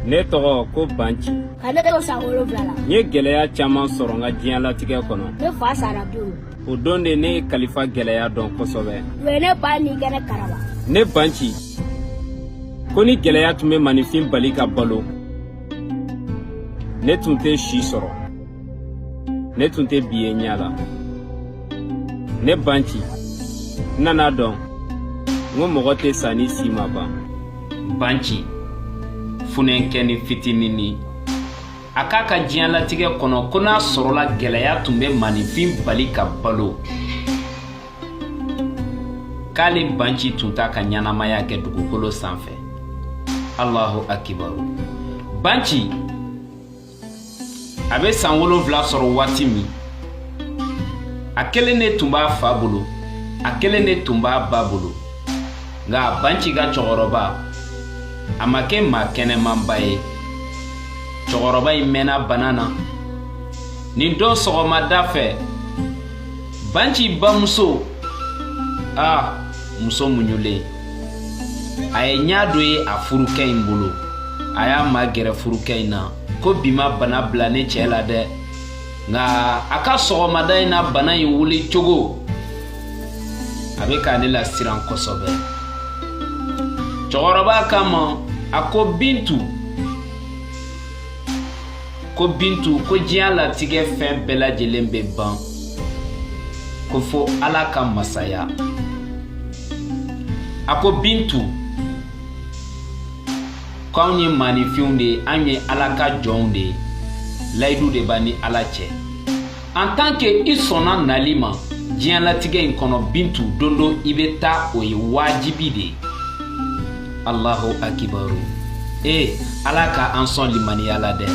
Ne tɔgɔ ko Banci. Ka ne to san 7 la. N ye gɛlɛya caman sɔrɔ n ka diɲɛlatigɛ kɔnɔ. Ne fa sara don. O don de ne ye kalifa gɛlɛya dɔn kosɛbɛ. U ye ne ba ni kɛnɛ karaba. Ne Banci, ko ni gɛlɛya tun bɛ maninfin bali ka balo, ne tun tɛ si sɔrɔ, ne tun tɛ bi ye ɲɛ la. Ne Banci, n nana dɔn n ko mɔgɔ tɛ sa ni si ma ban. Banci, funenkɛni fitinini, a k'a ka diɲɛlatigɛ kɔnɔ ko n'a sɔrɔla gɛlɛya tun bɛ maninfin bali ka balo, k'ale Banci tun t'a ka ɲɛnamaya kɛ dugukolo sanfɛ. Allahu akibaru. Banci, a bɛ san 7 sɔrɔ waati min, a kelen de tun b'a fa bolo, a kelen de tun b'a ba bolo. Nka Banci ka cɛkɔrɔba, a ma kɛ maa kɛnɛmanba ye. Cɛkɔrɔba in mɛnna bana na. Nin don sɔgɔmada fɛ, Banci bamuso, muso muɲulen, a ye ɲa dɔ ye a furukɛ in bolo. A y'a magɛrɛ furukɛ in na ko bi ma bana bila ne cɛ la dɛ. Nka a ka sɔgɔmada in na bana in wuli cogo, a bɛ ka ne lasiran kosɛbɛ. Cɛkɔrɔba kama a ko Bintu, ko diɲɛlatigɛ fɛn bɛɛ lajɛlen bɛ ban, ko fo Ala ka masaya. A ko Bintu, k'anw ye maninfinw de ye, an ye Ala ka jɔnw de ye, layidu de b'a ni Ala cɛ. En tant que i sɔnna nali ma diɲɛlatigɛ in kɔnɔ Bintu, don do i bɛ taa, o ye wajibi de ye. Allahu akibaru. Ala ka an sɔn limaniya la dɛ.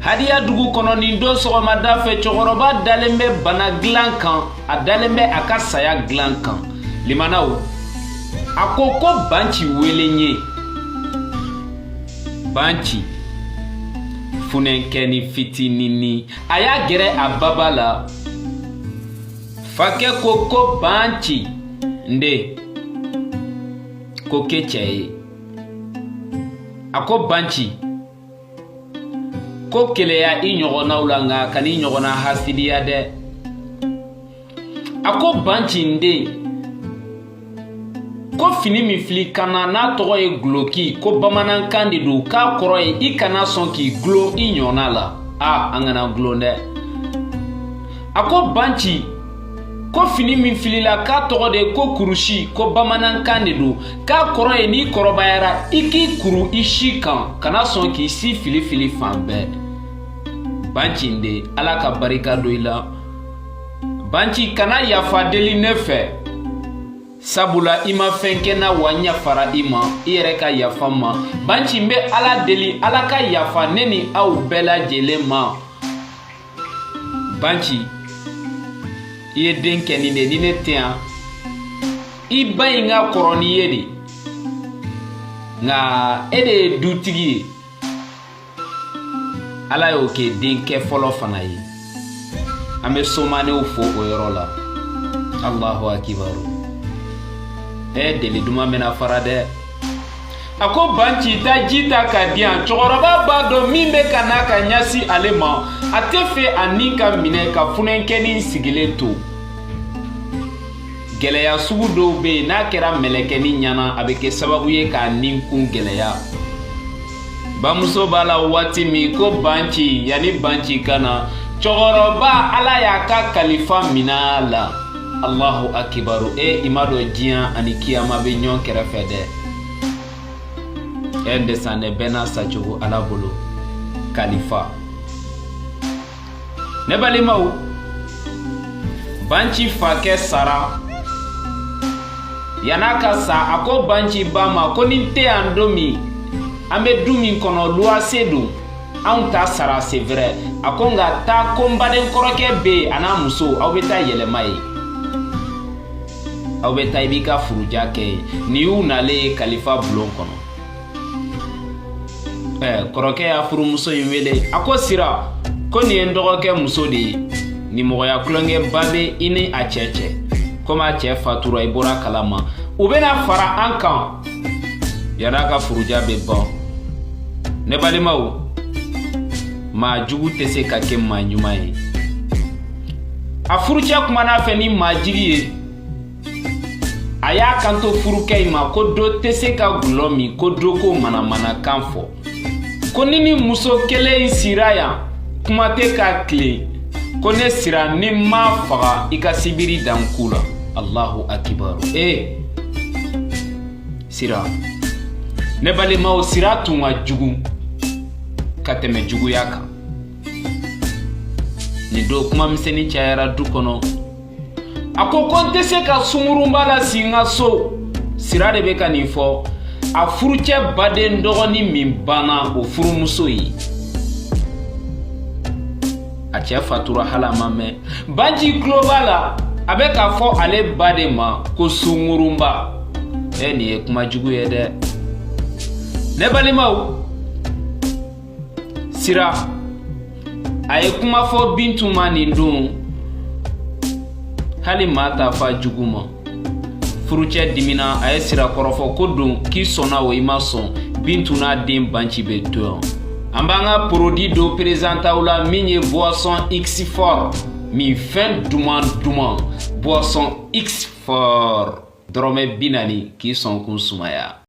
Hadiya dugu kɔnɔ nin don sɔgɔmada fɛ, cɛkɔrɔba dalen bɛ bana dilan kan, a dalen bɛ a ka saya dilan kan. Limanaw, a ko Banci wele n ye. Banci, funenkɛni fitinini, a y'a gɛrɛ a baba la. Fakɛ ko Banci, nde, ko kɛ cɛ ye. A ko Banci, ko keleya i ɲɔgɔnnaw la nka kan'i ɲɔgɔnna hasidiya dɛ. A ko Banci, nde, ko fini min fili kana n'a tɔgɔ ye guloki, ko bamanankan de don, k'a kɔrɔ ye i kana sɔn k'i gulon i ɲɔna la. An kana gulon dɛ. A ko Banci, ko fini min filila k'a tɔgɔ de ko kurusi, ko bamanankan de don, k'a kɔrɔ ye n'i kɔrɔbayara i k'i kuru i si kan, kana sɔn k'i si fili fan bɛɛ. Banci de, Ala ka barika don i la. Banci, kana yafa deli ne fɛ, sabula i ma fɛn kɛ na wa ɲafara i ma, i yɛrɛ ka yafa ma. Banci, n bɛ Ala deli, Ala ka yafa ne ni aw bɛɛ lajɛlen ma. Banci, i ye den kɛ nin de, ni ne tɛ yan, i ba in ka kɔrɔ ni ye de, nka e de ye dutigi ye. Ala y'o kɛ denkɛ fɔlɔ fana ye. An bɛ somanew fo o yɔrɔ la. Allahu akibaru. Deli duman bɛna fara dɛ. A ko Banci, ta ji ta ka di yan. Cɛkɔrɔba b'a dɔn min bɛ ka n'a ka ɲasi ale ma, a tɛ fɛ a nin ka minɛ ka funenkɛni sigilen to. Gɛlɛya sugu dɔw bɛ yen, n'a kɛra mɛlɛkɛni ɲana, a bɛ kɛ sababu ye k'a nin kun gɛlɛya. Bamuso b'a la waati min, ko Banci, yanni Banci ka na, cɛkɔrɔba Ala y'a ka kalifa minɛ la. Allahu akibaru. I ma dɔn diɲɛ ani kiyama bɛ ɲɔgɔn kɛrɛfɛ dɛ. Descendait bɛɛ n'a sacogo Ala bolo. Kalifa. Ne balimaw, Banci fakɛ sara. Yan'a ka sa, a ko Banci ba ma ko ni tɛ yan don min, an bɛ du min kɔnɔ luwase don, anw ta sara c'est vrai. A ko nka taa ko n baden kɔrɔkɛ bɛ yen a n'a muso, aw bɛ taa yɛlɛma ye. Aw bɛ taa i b'i ka furuja kɛ yen. Nin y'u nalen ye kalifa bulon kɔnɔ. Kɔrɔkɛ y'a furumuso in wele. A ko Sira, ko nin ye n dɔgɔkɛ muso de ye. Nin mɔgɔya kulonkɛ ba bɛ i ni a cɛ cɛ. Komi a cɛ fatura i bɔra kalama. U bɛna fara an kan. yann'a ka furuja bɛ ban ne balimaw maa jugu tɛ se ka kɛ maa ɲuman ye a furucɛ kumana fɛ ni maa jigi ye a y'a kanto furukɛ in ma ko dɔ tɛ se ka gulɔ min ko dɔ ko manamanakan fɔ ko ni muso kelen in sira yan kuma tɛ ka tilen ko ne sira ni ma faga i ka sibiri dan ku la Allahu akibaru sira ne balimaw sira tun ka jugu ka tɛmɛ juguya kan ni do kuma misɛnnin cayara du kɔnɔ a ko n tɛ se ka sungurunba la si n ka so sira de bɛ ka nin fɔ a furucɛ baden dɔgɔnin min banna o furumuso ye a cɛ fatura hali a ma mɛn banji tulo b'a la a bɛ k'a fɔ ale ba de ma ko sungurunba nin ye kuma jugu ye dɛ ne balimaw sira a ye kuma fɔ Bintu ma nin don hali maa t'a fa jugu ma furucɛ dimina a ye sira kɔrɔfɔ ko don k'i sɔnna o i ma sɔn Bintu n'a den Banci bɛ to yan an b'an ka produit dɔ présenter aw la min ye boisson X fort min fɛn duman boisson X fort dɔrɔmɛ 40 k'i sɔn kun sumaya